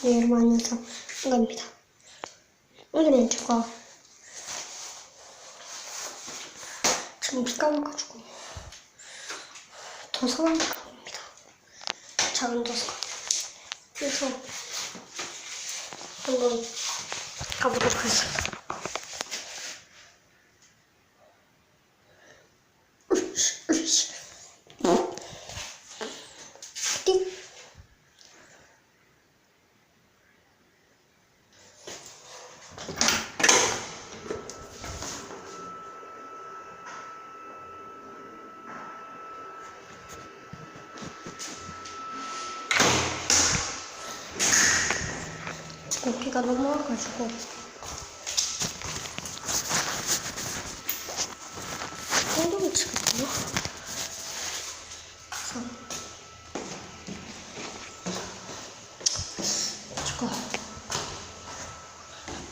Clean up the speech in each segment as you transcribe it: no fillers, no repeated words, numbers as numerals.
네, 여러분 안녕하세요. 반갑습니다. 오늘은 제가 지금 비가 와가지고 도서관 가봅니다. 작은 도서관. 그래서 한번 가보도록 하겠습니다. 으이씨. 띵. 지금 비가 너무 와가지고 엉덩이 치거든요.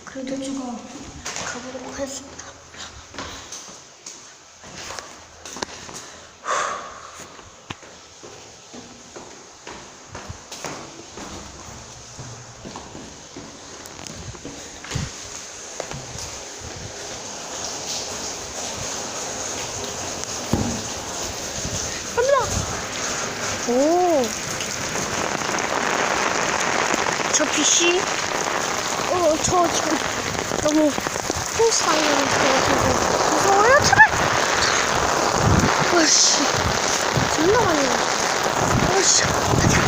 그래도 제가 가보도록 하겠습니다. 오, 저 빛이, 저 지금 너무 펜스당하는 것 같아서 무서워요. 제발! 와씨, 겁나 많이 나. 와씨, 가자.